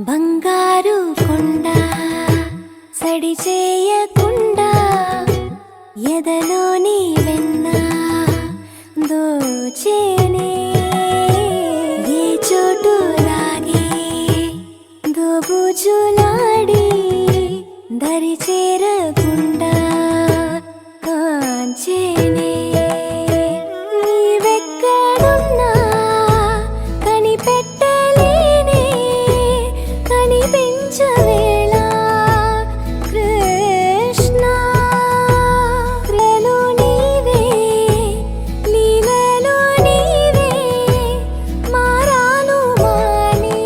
బంగారు కొండ సడి చేయకుండా ఎదలోని వెన్న దోచేనే ఏ చోటు లాగే దోబుజులాడి దరి చేరకుండా కాంచేనే నీవెక్కడున్నా కనిపెట్టలేనే కనిపించవేళ కృష్ణ క్రియలో నీవే లీలలో నీవే మారాను మాని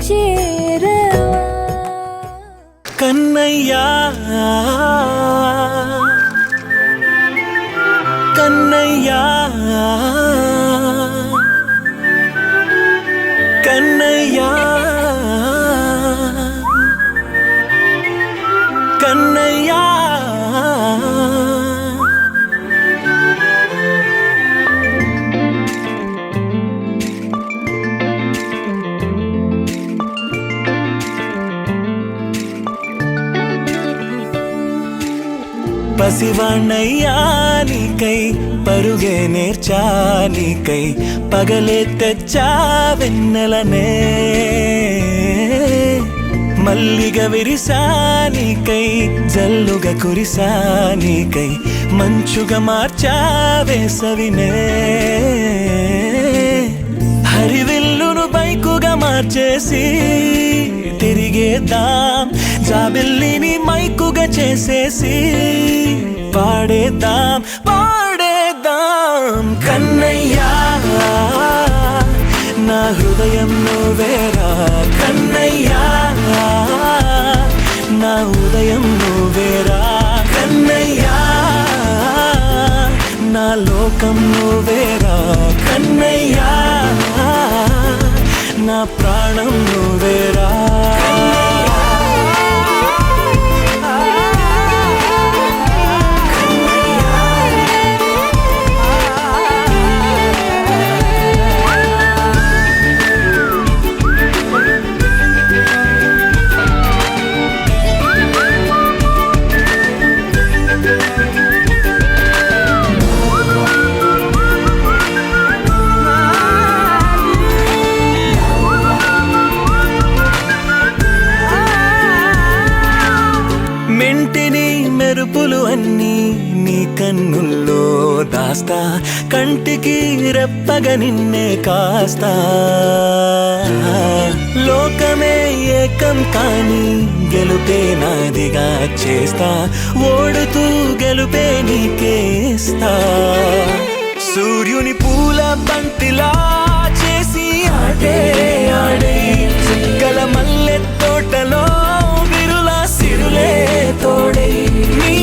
చేరవా కన్నయ్యా కన్నయ్యా కన్నయ్యా కన్నయ్యా పసివాణ్ణయ్యా నీకై పరుగే నేర్చానికై పగలే తెచ్చా వెన్నెలనే మల్లిగ విరిసానికై జల్లుగా కురిసానికై మంచుగా మార్చా వేసవినే హరివిల్లును బైకుగా మార్చేసి తిరిగేద్దాం జాబిల్లిని మైకుగా చేసేసి పాడేద్దాం పాడేద్దాం కన్నయ్యా నా హృదయం నువ్వేరా కన్నయ్యా నా ఉదయం నువ్వేరా కన్నయ్యా నా లోకం నువ్వేరా కన్నయ్యా నా ప్రాణం నువ్వేరా మెంటిని మెరుపులు అన్నీ నీ కన్నుల్లో దాస్తా కంటికి రెప్పగా నిన్నే కాస్తా లోకమే ఏకం కాని గెలుపే నాదిగా చేస్తా ఓడుతూ గెలుపే నీకేస్తా సూర్యుని పూల బంతిలా చేసి ఆడే ఆడే చుక్కల మల్లె తోటలో సిరులే తోడే నీ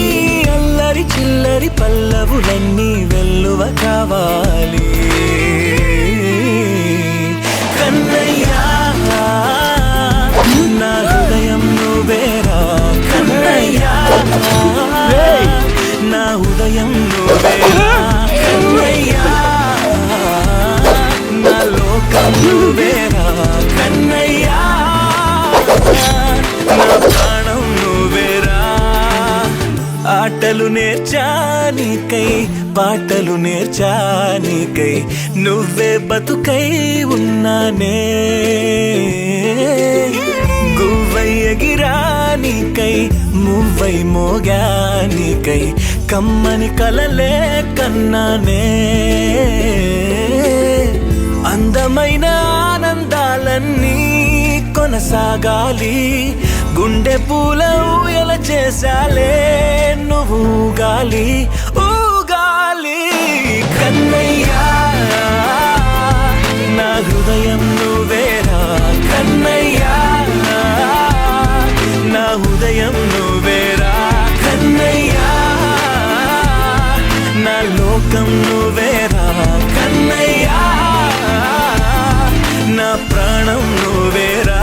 అల్లరి చిల్లరి పల్లవులన్నీ వెల్లువ కావాలి కన్నయ్యా నా హృదయం నువ్వేరా కన్నయ్యా నా ఉదయం నువ్వేరా కన్నయ్యా నా లోకం నువ్వేరా కన్నయ్యా ఆటలు నేర్చానికై పాటలు నేర్చానికై నువ్వే బతుకై ఉన్నానే గువ్వై ఎగిరానికై మువ్వై మోగానికై కమ్మని కలలే కన్నానే అందమైన ఆనందాలన్నీ కొనసాగాలి గుండె పూల ఊయల చేసాలే నువ్వు ఊగాలి ఊగాలి కన్నయ్యా నా హృదయం నువ్వేరా కన్నయ్యా నా హృదయం నువ్వేరా కన్నయ్యా నా లోకం నువ్వేరా కన్నయ్యా నా ప్రాణం నువ్వేరా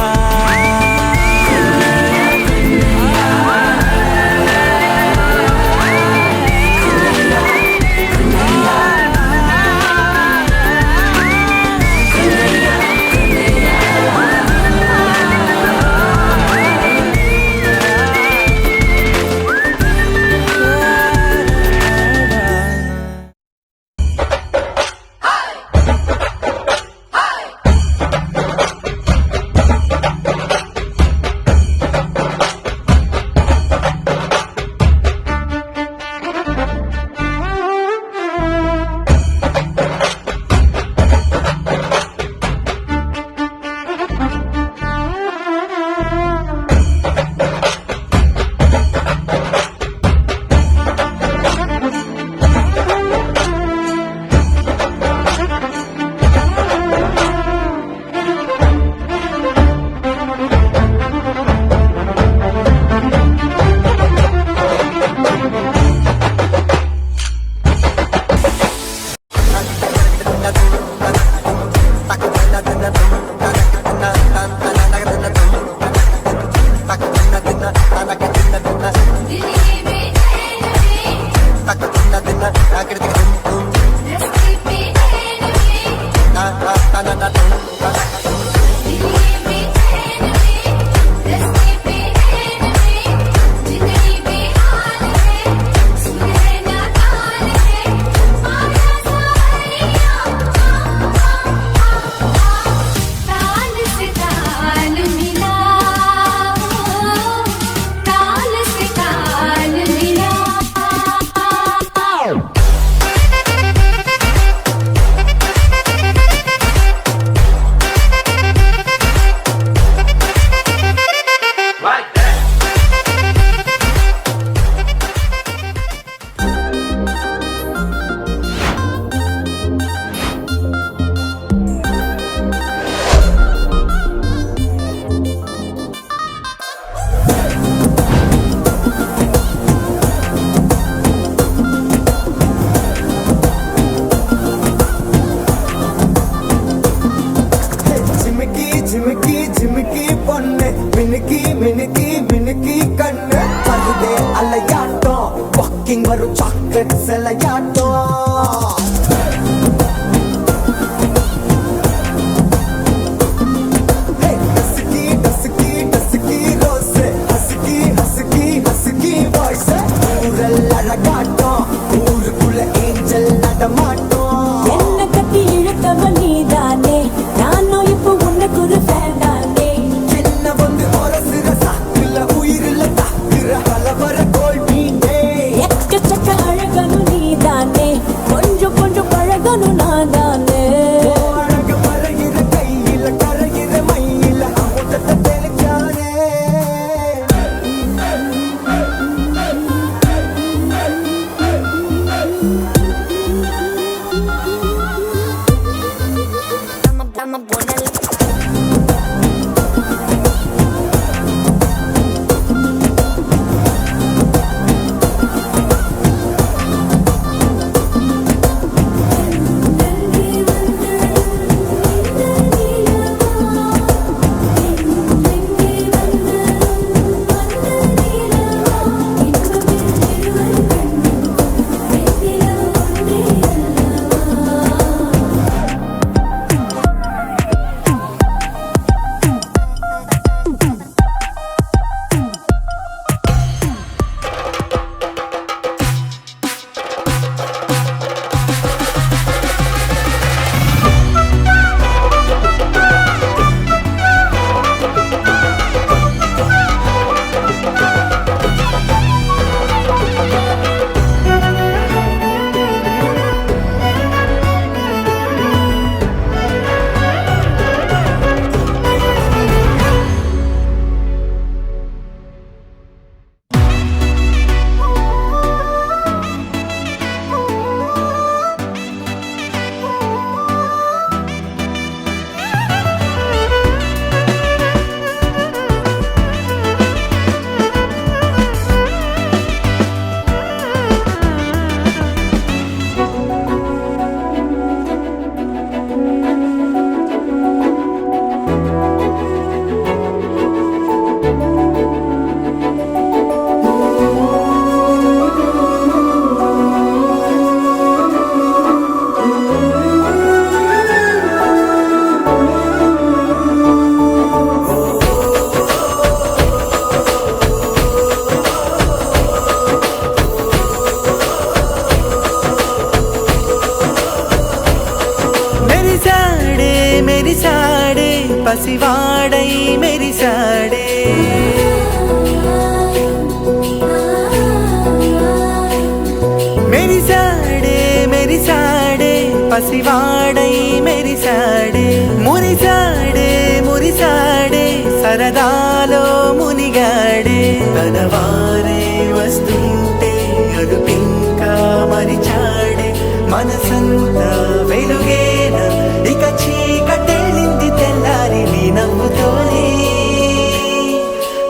పసివాడై మెరిసాడే. మెరిసాడే మెరిసాడే పసివాడై మెరిసాడే. మురిసాడే మురిసాడే సరదాలో మునిగాడే. తన వారే వస్తుంటే అదుపింకా మరిచాడే. మనసంతా వెలుగేనా ఇక చీకటెళ్ళింది తెల్లారి నీ నవ్వుతోనే.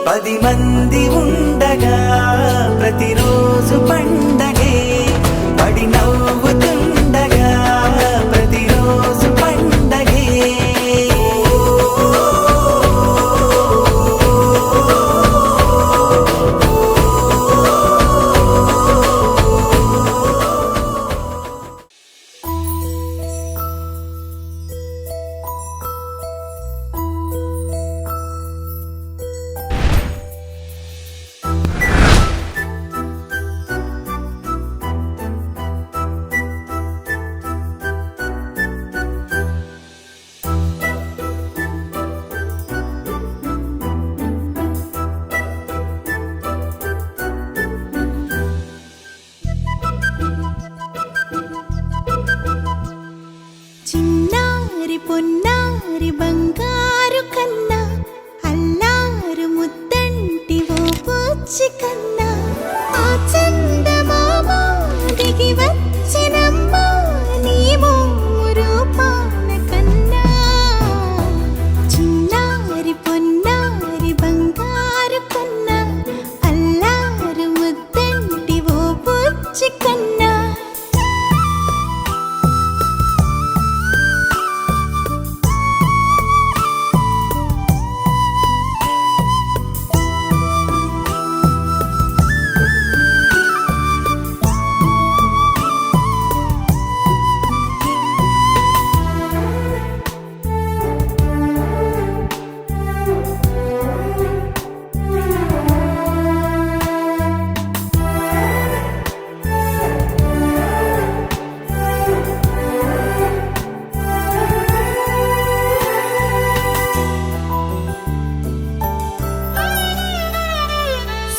10 మంది ఉండగా ప్రతిరోజు పండగే. పడి నవ్వుతుండగా ప్రతిరోజు పండగే. చిన్నారి పొన్నారి బంగారు కన్నా అల్లారు ముద్దంటి ఓ బుచ్చి కన్నా. ఆ చందమామ దిగి వచ్చినమ్మా నీ రూపాన కన్నా. చిన్నారి పొన్నారి బంగారు కన్నా అల్లారు ముద్దంటి ఓ బుచ్చి కన్నా.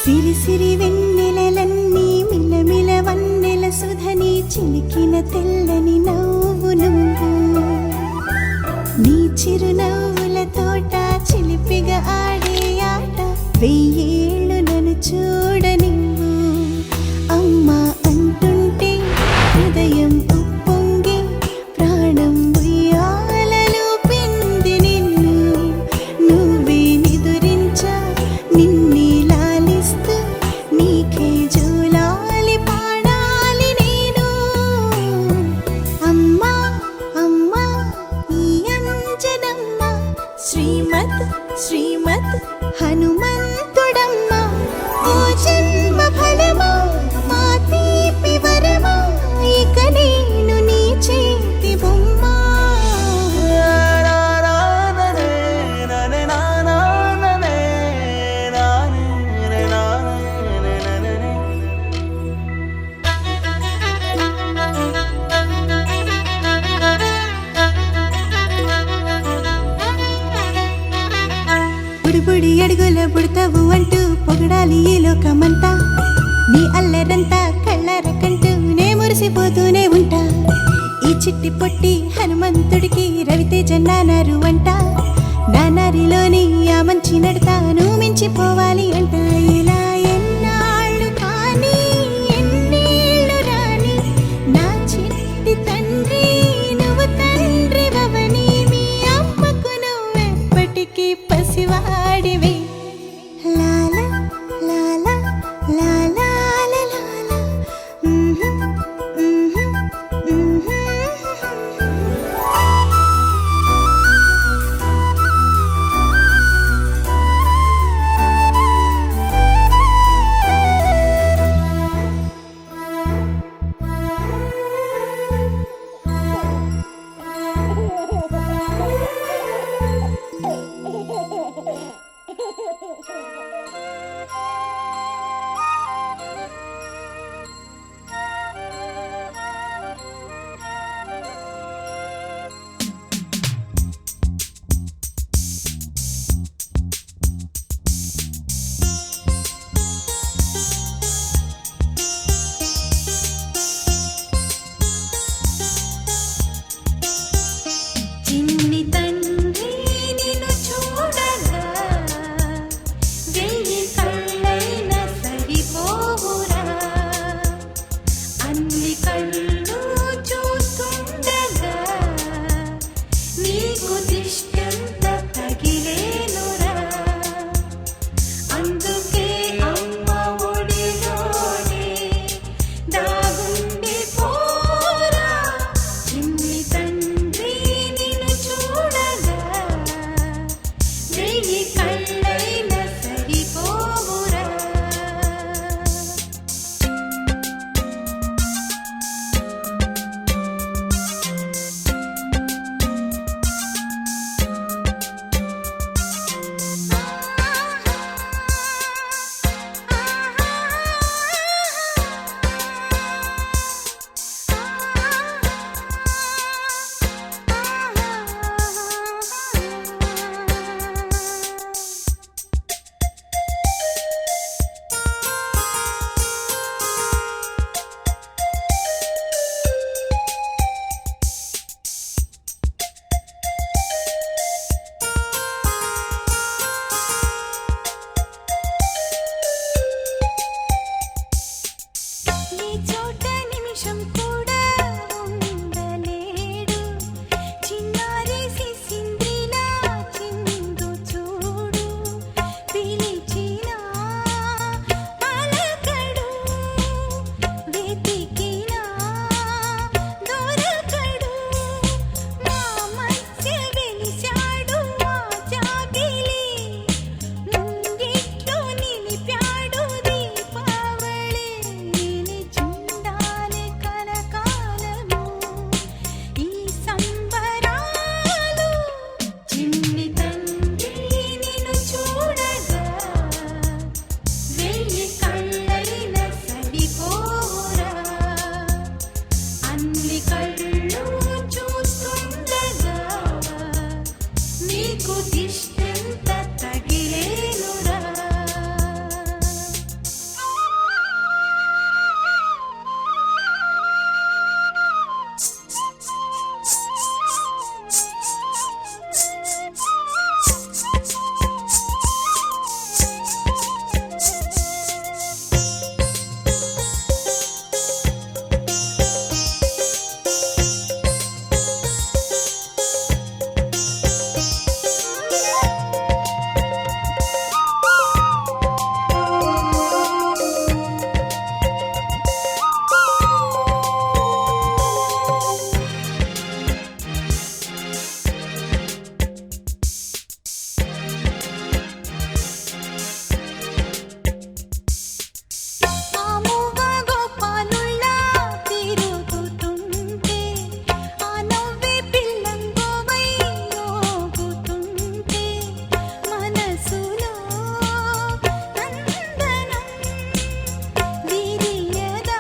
సిరి సిరి వెన్నెలలన్నీ మిలమిల వన్నెల సుధని చిలికిన తెల్లని నవ్వు నువ్వు. నీ చిరునవ్వుల తోట చిలిపిగా ఆడే ఆట 1000 ఏళ్ళు నన్ను చూడ నువ్వు. అమ్మా అంటుంటే హృదయం ఉప్పొంగి ప్రాణం ఉయ్యాలలో పిండి నిన్ను. నువ్వే నిదురించా నిన్నే లాలిస్తూ నీకే జూలాలి పాడాలి నేను. అమ్మా అమ్మా ఈ అంజనమ్మ శ్రీమత్ శ్రీమత్ హనుమంతుడమ్మ. ఓ జన్మ ఫలమా మా తీపి వరమా ఇక నేను నీ చేతి బొమ్మ. బుడిబుడి అడుగుల పుడతావు అంటూ పొగడాలి ఈ లోకమంతా. నీ అల్లరంతా కళ్ళరకంటూ నే మురిసిపోతూనే ఉంటా. ఈ చిట్టి పొట్టి హనుమంతుడికి రవితేజ నానారు అంట. నానారిలోని ఆ మంచి నడతాను మించిపోవాలి అంట. ఇలా ఎన్నాళ్ళు కానీ ఎన్నేళ్ళు రాని నా చిట్టి తండ్రి నువ్వు తండ్రి వవని. మీ అమ్మకు నువ్వెప్పటికీ పసివాడివి. లాలా లాలా లాలా లాలా. నిమిషం కూడా ఉండలేడు చిన్నారి సిసింద్రిలా చిందు చూడు పిలిచినా పలకడు వెతికినా దొరకడు మా మధ్య వెలిశాడు ఆ జాబిలి ముంగిట్లో నిలిపాడు దీపావళి నిలిచుండాలి కలకాలము ఈ సంబరాలు చిన్ని తండ్రి నిన్ను చూడగా వెయ్యి కళ్ళైన సరిపోరా అన్ని కళ్ళు చూస్తుండగా నీకు దిష్టంత తగిలేనురా ఆమువ గోపాలుల్లా తిరుగుతుంటే ఆ నవ్వే పిల్లంగోవై మోగుతుంటే మనసులో నందనం విరియదా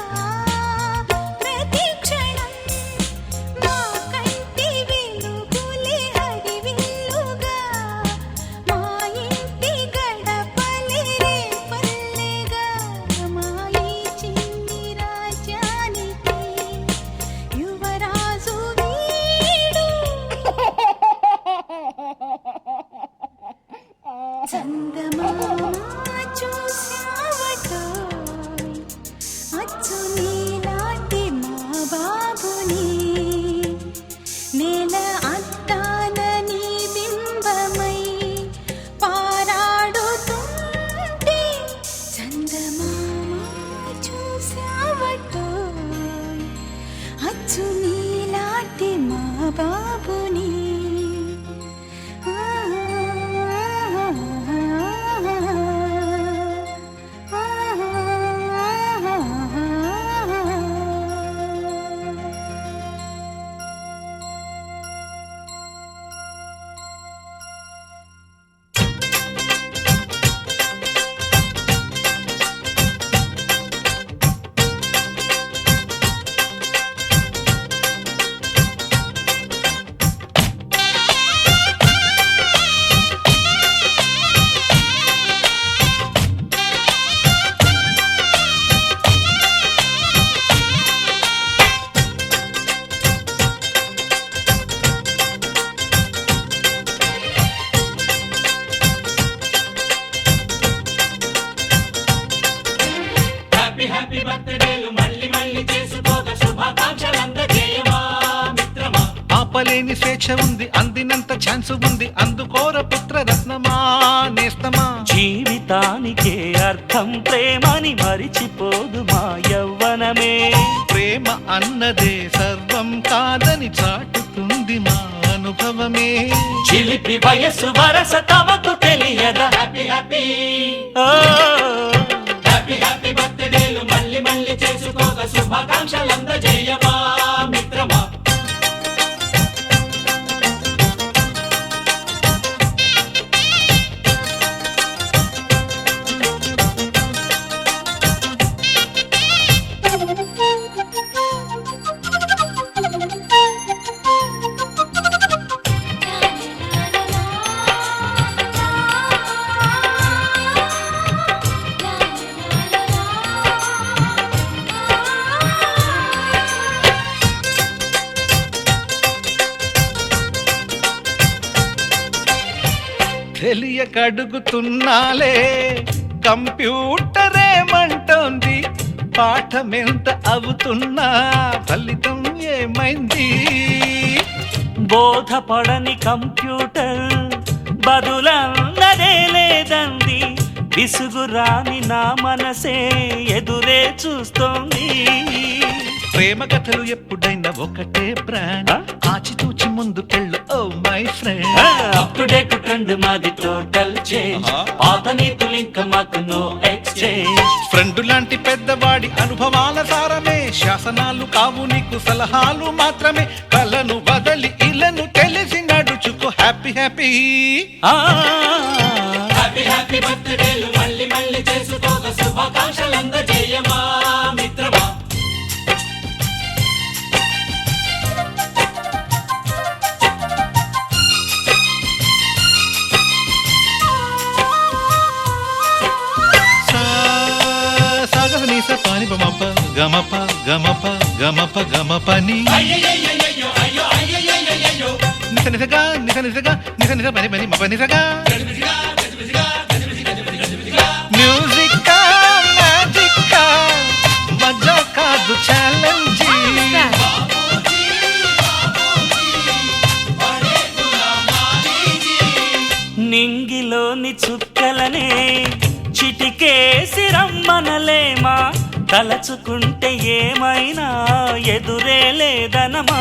ప్రతి క్షణం మా కంటి వెలుగులే హరివిల్లుగా మా ఇంటి గడపలే రేపల్లెగా మా ఈ చిన్ని రాజ్యానికి యువరాజు వీడు చందమామ చూశావటోయ్ అచ్చు నీలాంటి మా బాబుని నేల అద్దాన నీ బింబమై పారాడుతుంటే చందమామ చూశావటోయ్ అచ్చు నీలాంటి మా బాబుని హ్యాపీ బర్త్డేలు మళ్ళీ మళ్ళీ చేసుకోక శుభాకాంక్షలందజేయమా మిత్రమా ఆపలేని స్వేచ్ఛ ఉంది అందినంత ఛాన్స్ ఉంది అందుకోర పుత్రరత్నమా నేస్తమా జీవితానికే అర్థం ప్రేమని మరిచిపోదు మా యవ్వనమే ప్రేమ అన్నదే సర్వం కాదని చాటుతుంది మా అనుభవమే చిలిపి వయస్సు వరస తమకు తెలియదా హ్యాపీ హ్యాపీ ఓ, హ్యాపీ హ్యాపీ బర్త్డేలు మళ్ళీ మళ్ళీ చేసుకోక శుభాకాంక్షలందజేయమా మిత్రమా తెలియకడుగుతున్నాలే కంప్యూటరేమంటోంది పాఠమెంత అవుతున్నా ఫలితం ఏమైంది? బోధపడని కంప్యూటర్ బదులన్నదే లేదంది. విసుగురాని నా మనసే ఎదురే చూస్తోంది. ప్రేమ కథలు ఎప్పుడైనా ఒకటే బ్రాండ్, ఆచితూచి ముందుకెళ్ళు oh my friend. Up to date trend మాది టోటల్ చేంజ్, పాత నీతులు ఇంకా మాకు నో ఎక్స్చేంజ్. ఫ్రెండ్ లాంటి పెద్దవాడి అనుభవాల సారమే, శాసనాలు కావు నీకు సలహాలు మాత్రమే. కలను వదలి ఇలను తెలిసి నడుచుకో హ్యాపీ హ్యాపీ. హ్యాపీ హ్యాపీ బర్త్డేలు మళ్ళీ మళ్ళీ చేసుకోక శుభాకాంక్షలు అందజేయమా మిత్రమా. సాగనీస పాని బమప గమప గమప గమప గమపని అయ్యయ్యయ్యయ్యో అయ్యో అయ్యయ్యయ్యో నిస నిసగా నిస నిసగా నిస నిస పని పని మప నిసగా. మ్యూజిక్ మ్యాజిక్ మజా కాదు ఛాలెంజ్. నింగిలోని చుక్కలనే చిటికేసి రమ్మనలేమా, తలచుకుంటే ఏమైనా ఎదురే లేదనమా.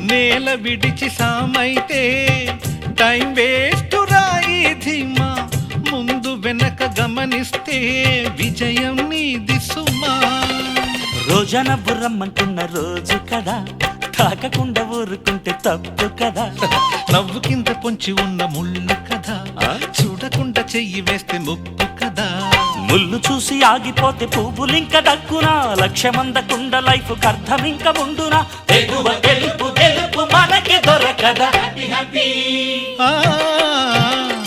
నేల విడిచి సామైతే టైం వేస్ట్ రాయి ధీమా, ముందు వెనక గమనిస్తే విజయం నీది సుమా. రోజన బుర్రమ్మంటున్న రోజు కదా, తాకకుండా ఊరుకుంటే తప్పు కదా. నవ్వు కింద పొంచి ఉన్న ముళ్ళు కదా, చూడకుండా చెయ్యి వేస్తే ముప్పు కదా. ముళ్ళు చూసి ఆగిపోతే పువ్వులింక దక్కునా, లక్ష్యమందకుండా లైఫ్ అర్థం ఇంక ఉండునా. తెగువ గెలుపు గెలుపు మనకి దొరకదా. హ్యాపీ హ్యాపీ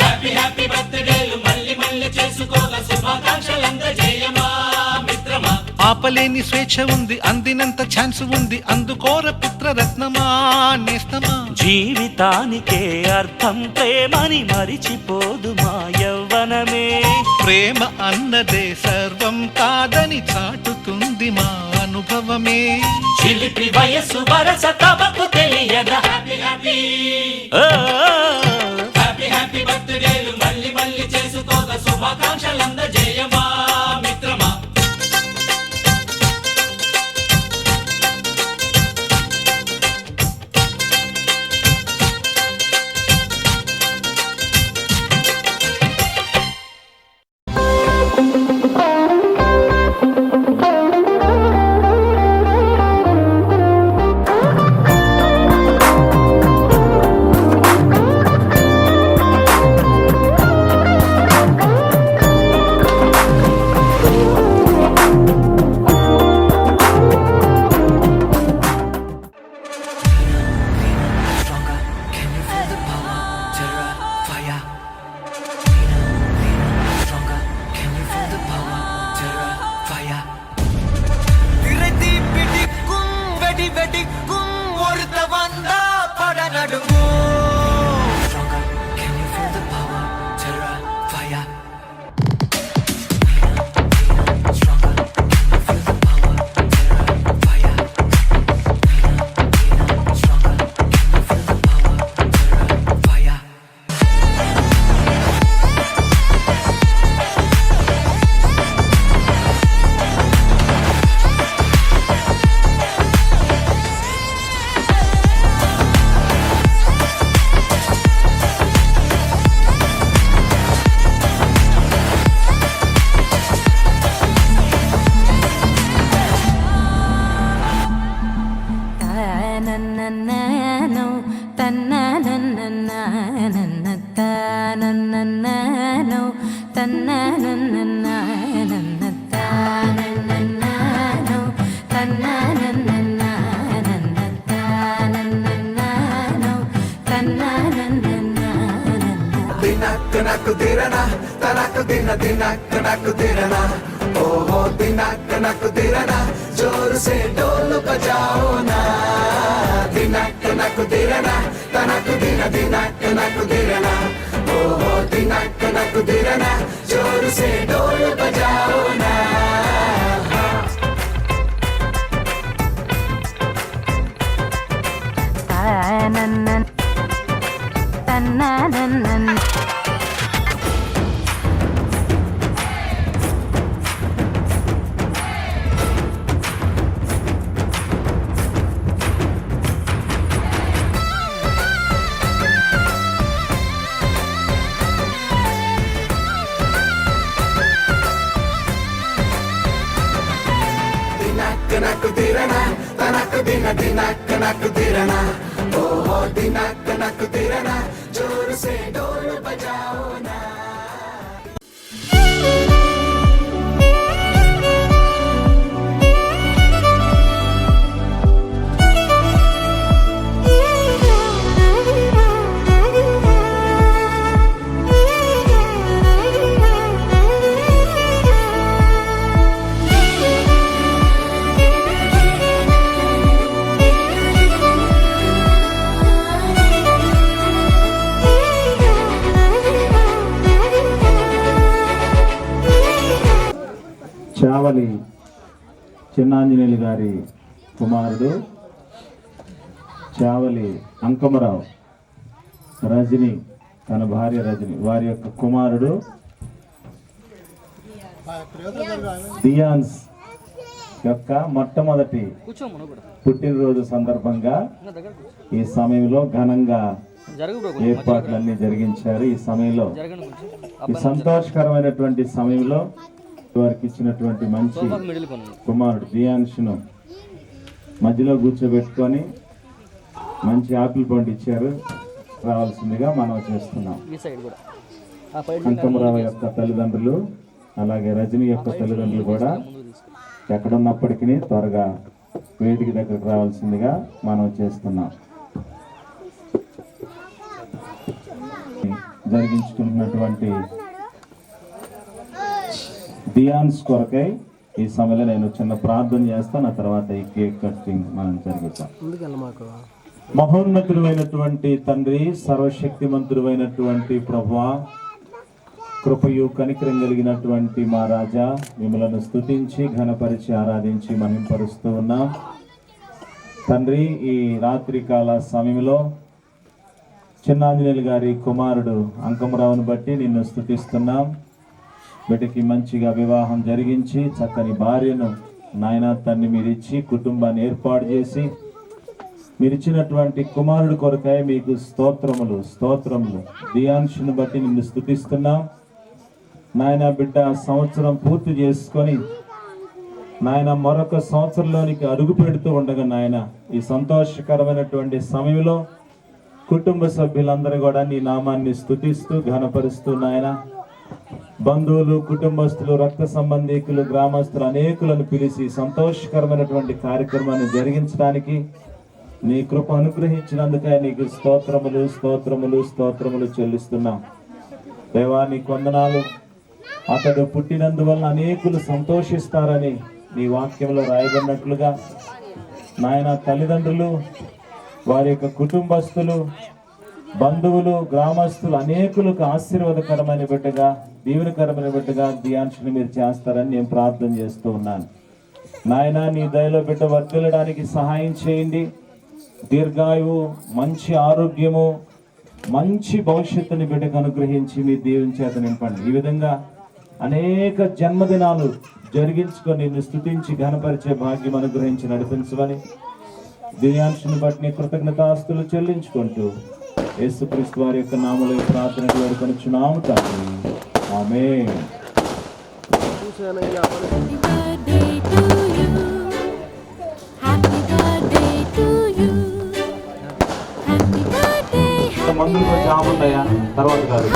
హ్యాపీ హ్యాపీ బర్త్డేలు మళ్ళీ మళ్ళీ చేసుకోక శుభాకాంక్షలు అందజేయమా మిత్రమా. ఆపలేని స్వేచ్ఛ ఉంది, అందినంత ఛాన్స్ ఉంది, అందుకోర పుత్రరత్నమా నేస్తమా. జీవితానికే అర్థం ప్రేమని మరిచిపోదు మా యవ్వనమే. ప్రేమ అన్నదే సర్వం కాదని చాటుతుంది మా అనుభవమే. చిలిపి వయస్సు వరస తమకు తెలియదా. హ్యాపీ హ్యాపీ ఓ, హ్యాపీ హ్యాపీ బర్త్డేలు మళ్ళీ మళ్ళీ చేసుకోక శుభాకాంక్షలు అందజేయమా మిత్రమా. నాకు దిరనా తనకు దిన దినక్ నాకు దిరనా ఓహో దినక్ నాకు దిరనా జోరు సే ढोल बजाओ ना దినక్ నాకు దిరనా తనకు దిన దినక్ నాకు దిరనా ఓహో దినక్ నాకు దిరనా జోరు సే ढोल बजाओ ना నాకు దిరనా తనకు దినక్ నాకు దిరనా ఓహో దినక్ నాకు దిరనా జోరు సే డోలు బజాओ నా చావలి చిన్నాంజనేయులు గారి కుమారుడు చావలి అంకమరావు రజని, తన భార్య రజని, వారి యొక్క కుమారుడు దియాన్స్ యొక్క మొట్టమొదటి పుట్టినరోజు సందర్భంగా ఈ సమయంలో ఘనంగా ఏర్పాట్లన్నీ జరిగించారు. ఈ సమయంలో ఈ సంతోషకరమైనటువంటి సమయంలో వారికి ఇచ్చినటువంటి మంచి కుమారుడు దియాన్స్ను మధ్యలో కూర్చోబెట్టుకొని మంచి ఆపిల్ పండు ఇచ్చారు. రావాల్సిందిగా మనం చేస్తున్నాం. అంకమరావు యొక్క తల్లిదండ్రులు అలాగే రజని యొక్క తల్లిదండ్రులు కూడా ఎక్కడున్నప్పటికీ త్వరగా వేదిక దగ్గరకు రావాల్సిందిగా మనం చేస్తున్నాం. జరిగించుకున్నటువంటి దియాన్స్ కొరకై ఈ సమయంలో నేను చిన్న ప్రార్థన చేస్తాను. ఆ తర్వాత ఈ కేక్ కటింగ్ మనం జరుగుతాం. మహోన్నతుడైనటువంటి తండ్రి, సర్వశక్తిమంతుడైనటువంటి ప్రభువా, కృపయు కనికరం కలిగినటువంటి మా రాజా, మిమ్మలను స్తుతించి ఘనపరిచి ఆరాధించి మహింపరుస్తూ ఉన్నాం తండ్రి. ఈ రాత్రికాల సమయంలో చిన్నాంజనేయులు గారి కుమారుడు అంకమరావును బట్టి నిన్ను స్తుతిస్తున్నాం. బిడ్డకి మంచిగా వివాహం జరిగించి చక్కని భార్యను నాయన తండ్రి మీరిచ్చి కుటుంబాన్ని ఏర్పాటు చేసి మీరిచ్చినటువంటి కుమారుడు కొరకై మీకు స్తోత్రములు స్తోత్రములు. దియాన్షును బట్టి నిన్ను స్తుతిస్తున్నాం నాయన. బిడ్డ సంవత్సరం పూర్తి చేసుకొని నాయన మరొక సంవత్సరంలోనికి అడుగు పెడుతూ ఉండగా నాయన ఈ సంతోషకరమైనటువంటి సమయంలో కుటుంబ సభ్యులందరూ కూడా నీ నామాన్ని స్తుతిస్తూ ఘనపరుస్తూ నాయన బంధువులు, కుటుంబస్తులు, రక్త సంబంధికులు, గ్రామస్తులు అనేకులను పిలిచి సంతోషకరమైనటువంటి కార్యక్రమాన్ని జరిగించడానికి నీ కృప అనుగ్రహించినందుకే నీకు స్తోత్రములు స్తోత్రములు స్తోత్రములు చెల్లిస్తున్నాం దేవా. నీ వందనాలు. అతడు పుట్టినందువలన అనేకులు సంతోషిస్తారని నీ వాక్యంలో రాయబడినట్లుగా నాయన తల్లిదండ్రులు, వారి యొక్క కుటుంబస్తులు, బంధువులు, గ్రామస్తులు అనేకులకు ఆశీర్వాదకరమైన బిడ్డగా, దీవెనకరమైన బిడ్డగా దియాన్షుని మీరు చేస్తారని నేను ప్రార్థన చేస్తూ ఉన్నాను నాయన. నీ దయలో బిడ్డ వర్ధిల్లడానికి సహాయం చేయండి. దీర్ఘాయువు, మంచి ఆరోగ్యము, మంచి భవిష్యత్తుని బిడ్డకు అనుగ్రహించి మీ దేవుని చేత నింపండి. ఈ విధంగా అనేక జన్మదినాలు జరిగించుకొని నిన్ను స్తుతించి ఘనపరిచే భాగ్యం అనుగ్రహించి నడిపించమని దియాన్షుని బట్టి నీ కృతజ్ఞతాస్తులు చెల్లించుకుంటూ యేసుక్రీస్తు వారి యొక్క నామములో ప్రార్థనలు వేడుకొనుచున్నాము తండ్రి. ఆమేన్. మందులు జాబ్ ఉంటాయా తర్వాత కాదు.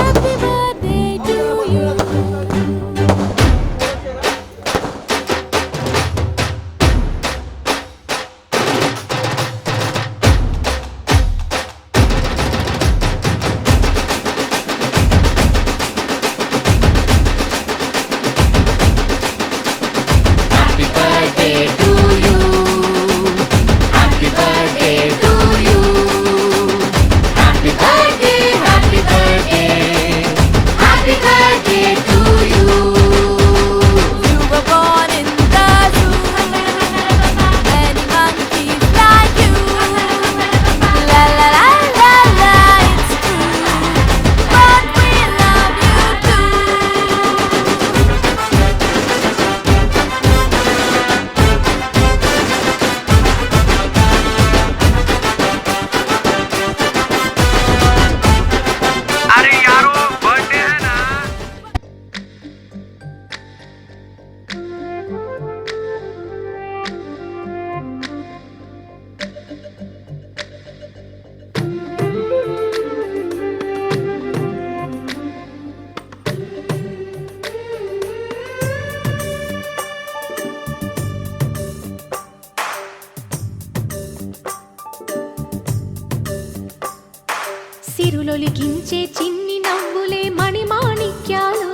సిరులొలికించే చిన్ని నవ్వులే మణిమాణిక్యాలు,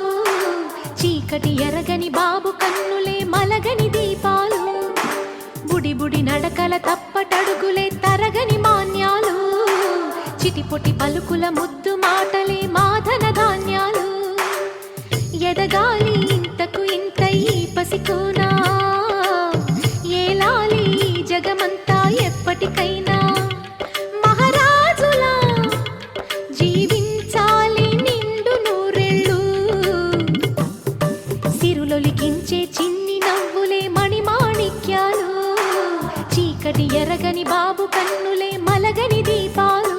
చీకటి ఎరగని బాబు కన్నులే మలగని దీపాలు, బుడి బుడి నడకల తప్పటడుగులే తరగని మాన్యాలు, చిటిపొటి పలుకుల ముద్దు మాటలే మాధన ధాన్యాలు. ఎదగాలి ఇంతకు ఇంత ఈ పసికోనా, ఏలాలి జగమంతా ఎప్పటికైనా, మహారాజులా జీవించాలి నిండు నూరెళ్ళు. సిరులొలికించే చిన్ని నవ్వులే మణిమాణిక్యాలు, చీకటి ఎరగని బాబు కన్నులే మలగని దీపాలు.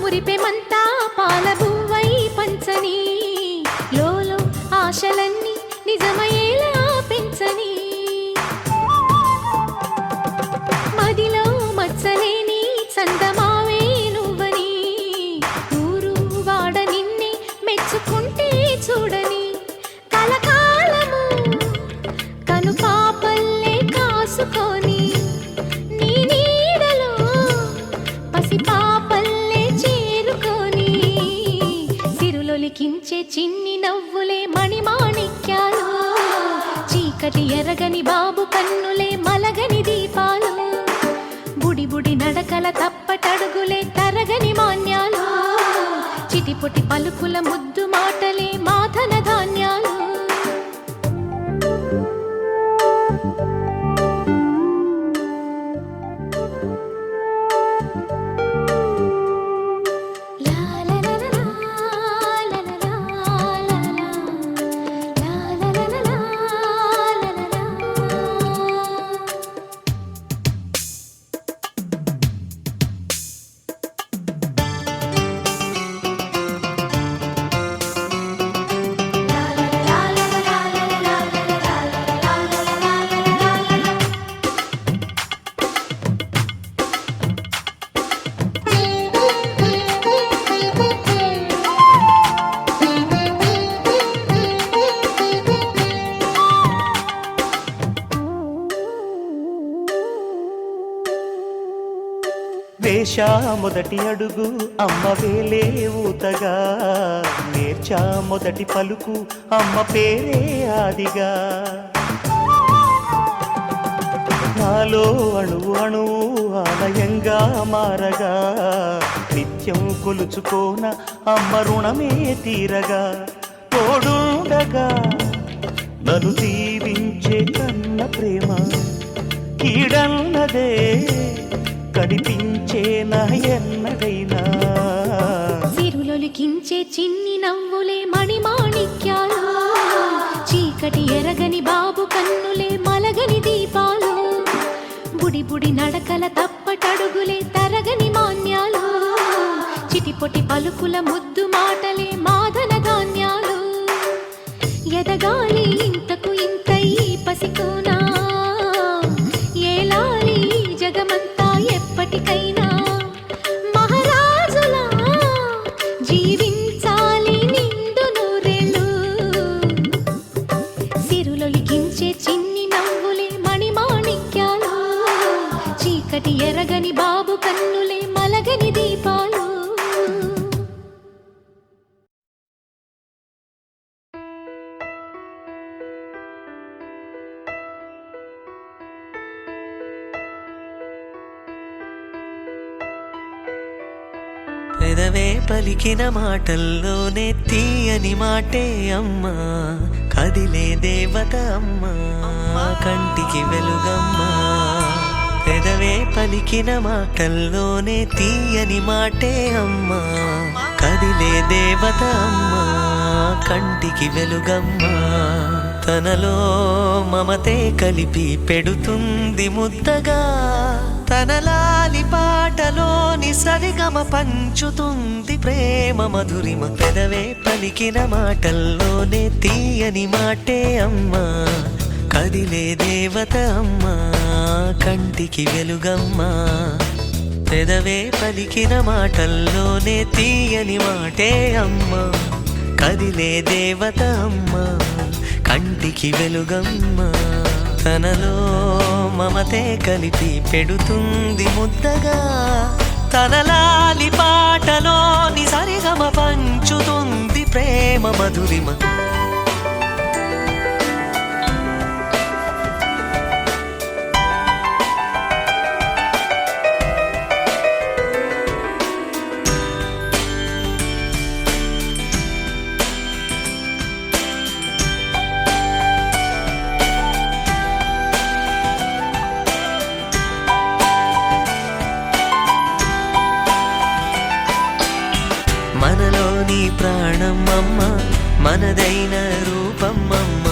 మురిపెమంతా పాలబువ్వై పంచని, లోలో ఆశలన్నీ నిజమయ్యేలా పెంచని, మదిలో మచ్చలేని చందమావే నువ్వని, ఊరు వాడ నిన్నే మెచ్చుకుంటే చూడని, కలకాలము కను పాపల్లే కాసుకొని, నీ నీడలో పసిపాపల్లే చేరుకొని, సిరులొలికించే చిన్ని నవ్వులే మణిమాణిక్యాలు, చీకటి ఎరగని బాబు కన్నులే మలగని దీపాలు, బుడి బుడి నడకల తప్పటడుగులే తరగని మాన్యాలు, చిటిపొటి పలుకుల ముద్దు మాటలే మాధన ధాన్యాలు. వేశా మొదటి అడుగు అమ్మ వేలే ఊతగా, నేర్చా మొదటి పలుకు అమ్మ పేరే ఆదిగా, నాలో అణువు అణువు ఆలయంగా మారగా, నిత్యం కొలుచుకోన అమ్మ రుణమే తీరగా, తోడుండగా నన్ను దీవించే కన్న ప్రేమ కీడన్నదే కనిపించే నా ఎన్నడైనా. సిరులొలికించే చిన్ని నవ్వులే మణిమాణిక్యాలు, చీకటి ఎరగని బాబు కన్నులే మలగని దీపాలు, బుడి బుడి నడకల తప్పటడుగులే తరగని మాన్యాలు, చిటిపొటి పలుకుల ముద్దు మాటలే మాధన ధాన్యాలు. ఎదగాలి ఇంతకు ఇంత ఈ పసికోనా, ఏలాలి జగమంతా ఎప్పటికైనా, మహారాజులా జీవించాలి నిండు నూరెళ్ళు. సిరులొలికించే చిన్ని నవ్వులే మణిమాణిక్యాలు, చీకటి ఎరగని బాబు కన్నులే మలగని దీపాలు. పెదవే పలికిన మాటల్లోనే తీయని మాటే అమ్మా, కదిలే దేవత అమ్మా, కంటికి వెలుగమ్మా. పెదవే పలికిన మాటల్లోనే తీయని మాటే అమ్మా, కదిలే దేవత అమ్మ కంటికి వెలుగమ్మ తనలో మమతే కలిపి పెడుతుంది ముద్దగా తన లాలి పాటలోని సరిగమ పంచుతుంది ప్రేమ మధురిమ పెదవే పలికిన మాటల్లోనే తీయని మాటే అమ్మా కదిలే దేవత అమ్మా కంటికి వెలుగమ్మా పెదవే పలికిన మాటల్లోనే తీయని మాటే అమ్మా కదిలే దేవత అమ్మా కంటికి వెలుగమ్మా తనలో మమతే కలిపి పెడుతుంది ముద్దగా తన లాలి పాటలోని సరిగమ పంచుతుంది ప్రేమ మధురిమ మనలోని ప్రాణమమ్మ మనదైన రూపమ్మమ్మ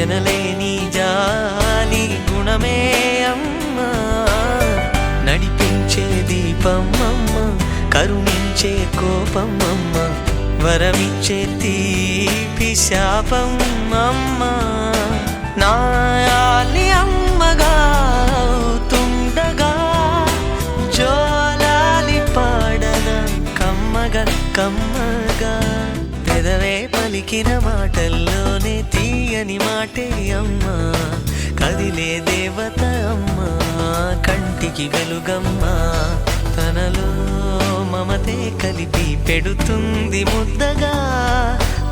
ఎనలేని జాలి గుణమే అమ్మ నడిపించే దీపమ్మమ్మ కరుణించే కోపమ్మమ్మ వరమిచ్చే తీపి శాపమ్మమ్మ నాయాలి అమ్మగా తుండగా జోలాలి పాడన కమ్మగా పెదవే పలికిన మాటల్లోనే తీయని మాటే అమ్మా కదిలే దేవత అమ్మా కంటికి వెలుగమ్మా తనలో మమతే కలిపి పెడుతుంది ముద్దగా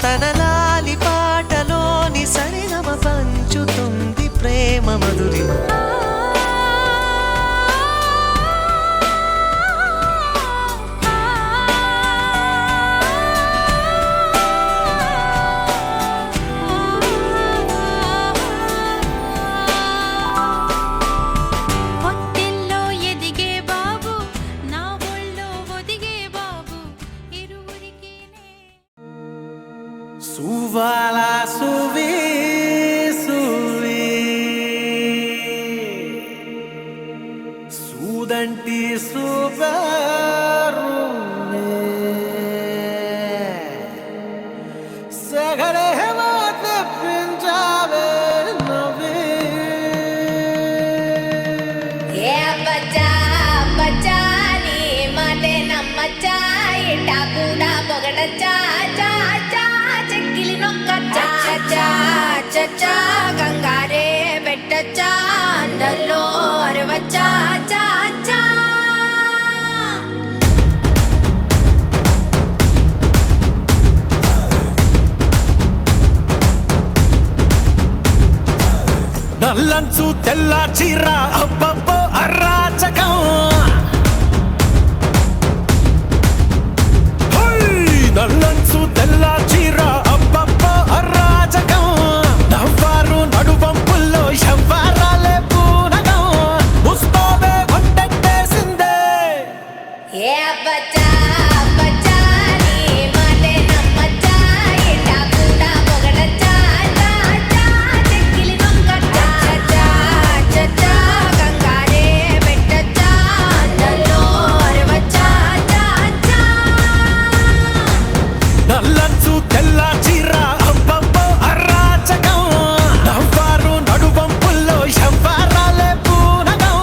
తన లాలి పాటలోని సరిగమ పంచుతుంది ప్రేమ మధురిమ Suvala suvi suvi sudanti subarune sagare hemate pinjave navi bacha bacha ni mate nammacha ita kuda bogadacha cha cha చచ్చా గంగారే పెట్టచ్చా అందల్లో అరవచ్చా చాచా నల్లంచు తెల్ల చీర అబ్బబ్బో అరాచకం నల్లంచు తెల్ల చీర అబ్బబ్బో అరాచకం నవ్వారు నడువంపుల్లో ఎవ్వరాలే పూనగం ముస్తోవే వంటెట్టేసిందే బచ్చా బచ్చా నీ మాటే నమ్మచ్చా ఇటా కూడా పొగడచ్చా చాచా చెక్కిలి నొక్కచ్చా చచ్చా గంగారే పెట్టచ్చా అందల్లో అరవచ్చా చాచా నల్లంచు తెల్ల చీర అబ్బబ్బో అరాచకం నవ్వారు నడువంపుల్లో ఎవ్వరాలే పూనగం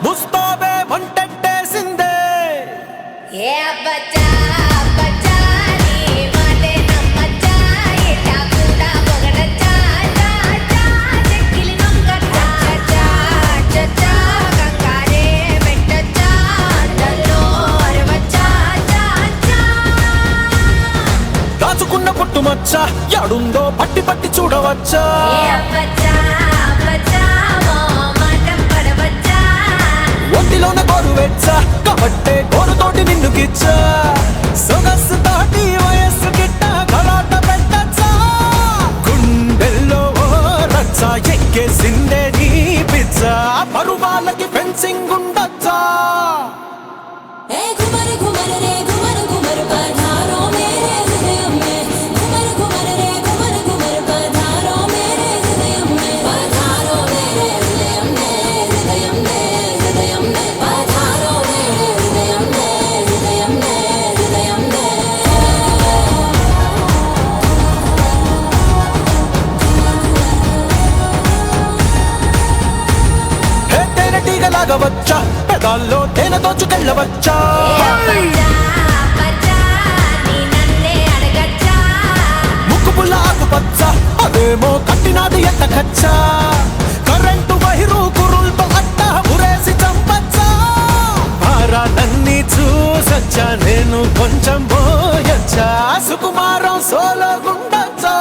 ముస్తోవే వంటెట్టేసిందే బచ్చా బచ్చా నీ మాటే నమ్మచ్చా ఇటా కూడా పొగడచ్చా చాచా చెక్కిలి నొక్కచ్చా చచ్చా గంగారే పెట్టచ్చా అందల్లో అరవచ్చా చాచా దాచుకున్న పుట్టుమచ్చ యాడుందో పట్టి పట్టి చూడవచ్చా బచ్చా బచ్చా మాటం పడవచ్చా ఒంటిలోన గోరు వెచ్చ కాబట్టే గోరుతోటి నిన్ను గిచ్చా సొగసు తోటి వయస్సు గిట్ట కలాట పెట్టచ్చా గుండెల్లో ఓ రచ్చ ఎక్కేసిందే నీ పిచ్చ పరువాలకి ఫెన్సింగ్ ఉండొచ్చా घुमर घुमर रे घुमर घुमर पधारो తాగవచ్చా పెదాల్లో తేనె దోచుకెళ్ళవచ్చా ముక్కు పుల్ల ఆకుపచ్చ అదేమో కట్టినాది ఎంత ఖచ్చా కరెంటు వైరు కురుల్తో అట్ట ఉరేసి చంపచ్చా భారాలన్నీ చూసొచ్చా నేను కొంచెం పోయొచ్చా సుకుమారం సోలో గుండొచ్చా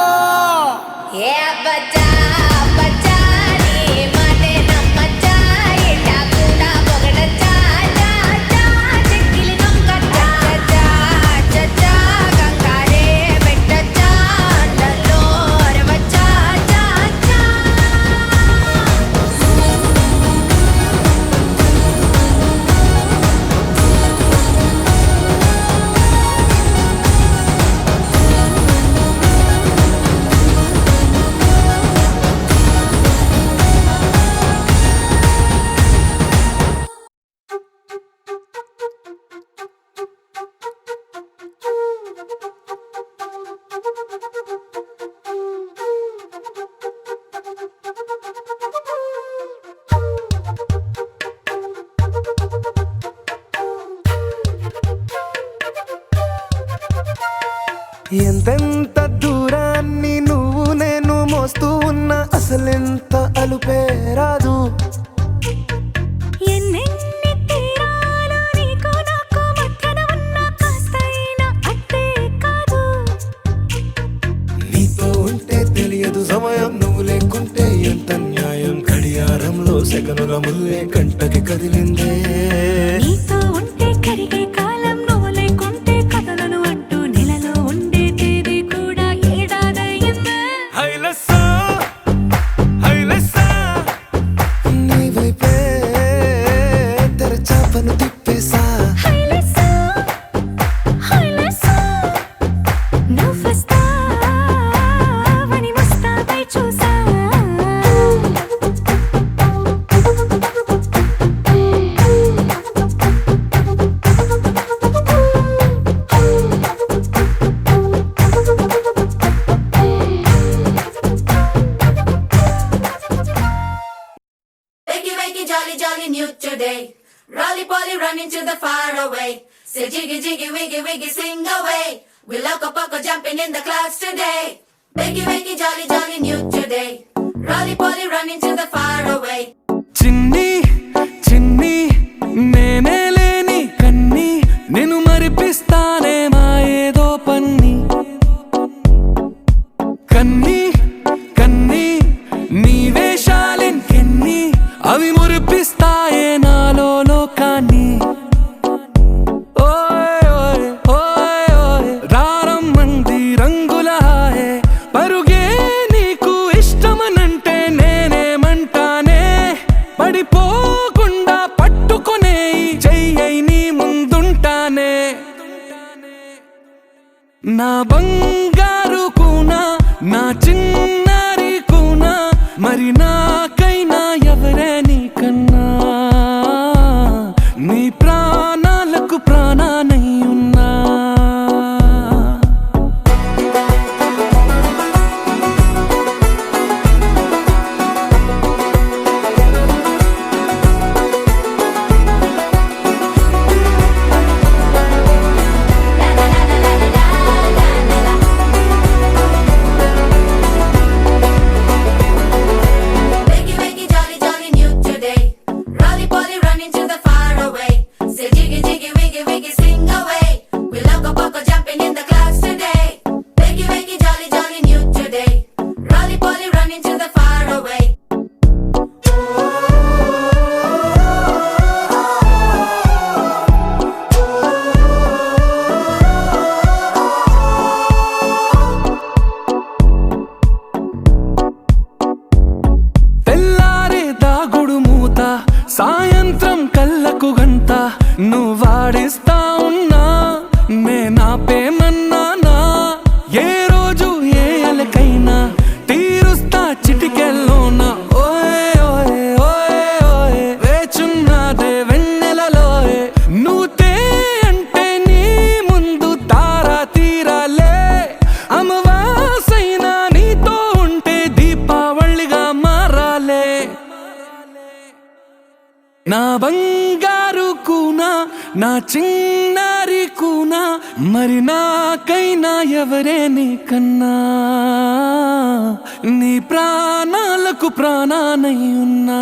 ఎంతెంత దూరాన్ని నువ్వు నేను మోస్తూ ఉన్నా అసలెంత అలుపే రాదు ఎన్నెన్ని తీరాలు నీకు నాకు మధ్యన ఉన్న కాస్తైనా అట్టే కాదు నీతో ఉంటే తెలియదు సమయం నువ్వు లేకుంటే ఎంత న్యాయం గడియారంలో సెకనుల ముల్లే కంటకి కదిలిందే నీతో ఉంటే కరిగే కాలం నువ్వు లేకుంటే కథలను అంటూ నెలలో ఉండే తేదీ కూడా ఏడాదయ్యిందే నీ వైపే తెరచాపను తిప్పేసా హైలెస్సా హైలెస్సా నువ్వొస్తావని ముస్తాబై చూసా Wakey, wakey, jolly, jolly, new today. Rolly poly, running to the far away. Say jiggy, jiggy, wiggy, wiggy, sing away. We loco poco jumping in the clouds today. Wakey, wakey, jolly, jolly, new today. Rolly poly, running to the far away. చిన్ని చిన్ని నేనే లేని కన్ని నేను మరిపిస్తానే మా ఏదో పన్ని కన్ని కన్ని నీ వేషాలింకెన్ని అవి మురిపిస్తాయే నాలో లోకాన్ని ఓయ్ ఓయ్ ఓయ్ ఓయ్ రారమ్మంది రంగుల హాయే పరుగే నీకు ఇష్టమనంటే నేనేమంటానే పడిపోకుండా పట్టుకునే చెయ్యై నీ ముందుంటానే నా బంగారు కూనా నా చిన్నారి కూనా మరి నాకైనా ఎవరే నీకన్నా నీ ప్రాణాలకు ప్రాణానై ఉన్నా Wakey, wakey, jolly, jolly, new today. Rolly poly, running to the far away. Say jiggy, jiggy, wiggy, wiggy, sing away. We loco poco jumping in the clouds today. Wakey, wakey, jolly, jolly, new today. Rolly poly, running to the far away. తెల్లారే దాగుడు మూత సాయంత్రం కళ్ళకు గంట నువ్వాడిస్తా ఉన్నా నేనాపేమన్నానా ఏ రోజు ఏ అలకైనా తీరుస్తా చిటికెల్లోనా ఓయ్ ఓయ్ ఓయ్ ఓయ్ వేచున్నాదే వెన్నెలలోయే నువ్వుతే అంటే నీ ముందు తారా తీరాలే అమవాసైనా నీతో ఉంటే దీపావళిగా మారాలే నా బంగారు కూనా నా చిన్నారి కూనా మరి నాకైనా ఎవరే నీకన్నా నీ ప్రాణాలకు ప్రాణానై ఉన్నా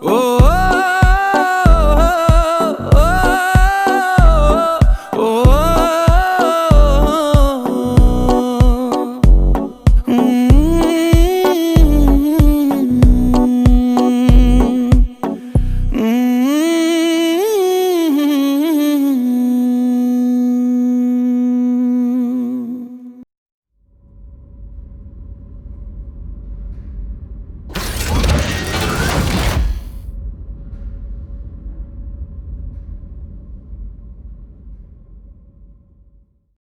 Oh